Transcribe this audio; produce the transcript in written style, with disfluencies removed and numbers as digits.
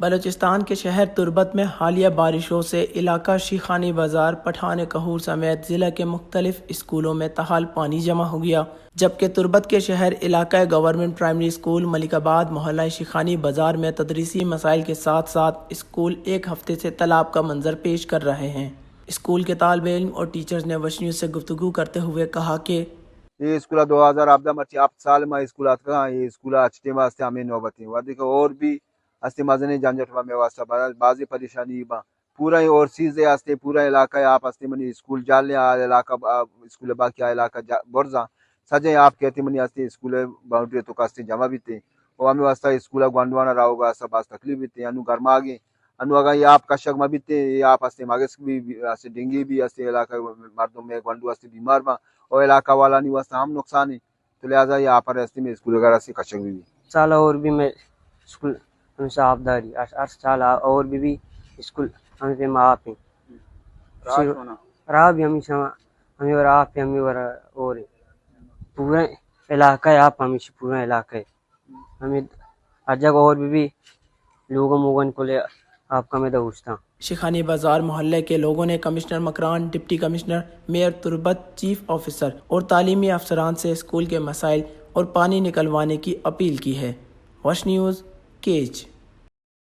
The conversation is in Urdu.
بلوچستان کے شہر تربت میں حالیہ بارشوں سے علاقہ شیخانی بازار، پٹھان کہور سمیت ضلع کے مختلف اسکولوں میں تاحال پانی جمع ہو گیا، جبکہ تربت کے شہر علاقہ گورنمنٹ پرائمری اسکول ملک آباد محلہ شیخانی بازار میں تدریسی مسائل کے ساتھ ساتھ اسکول ایک ہفتے سے تالاب کا منظر پیش کر رہے ہیں۔ اسکول کے طالب علم اور ٹیچرز نے وش نیوز سے گفتگو کرتے ہوئے کہا کہ یہ اسکول 2000 مرچی آپ سال میں اسکولات کا یہ اسکول اچھتے واسطے ہمیں نوبت ہیں ودی اور بھی استے مزنے جنجٹ میں واسطہ بازی پریشانی با پورا اور چیزیں استے پورا علاقہ آپ استے منی اسکول جالنے علاقہ اسکول باقی علاقہ برزا سجے آپ کہتے منی استے اسکول باؤنڈری تو کاستے جمع بھی تھے اور ہمیں واسطہ اسکول گوانڈوانا رہو گا سب اس تکلیف بھی تھے انو گرما گے انو اگر یہ آپ کا شک میں بھی تھے یہ آپ استے ماگس بھی استے ڈینگی بھی استے علاقہ مردوں میں گوانڈو استے بیمار با اور علاقہ والا نہیں واسطہ ہم نقصان ہے تو لہٰذا یہاں پر راستے میں اسکول وغیرہ سے کچھ بھی سال اور بھی میں اسکول ہمیشہ آبداری 8 سال اور بھی اسکول ہمیں پہ معاف ہیں راہ بھی ہمیشہ ہمیں اور آپ ہمیں اور پورا علاقہ ہے آپ ہمیشہ پورا علاقہ ہے ہمیں ہر جگہ اور بھی لوگوں موگن کو لے آپ کا میں دوستا شیخانی بازار محلے کے لوگوں نے commissioner Makran, deputy commissioner, mayor Turbat, chief officer اور تعلیمی افسران سے اسکول کے مسائل اور پانی نکلوانے کی اپیل کی ہے۔ وش نیوز، کیچ۔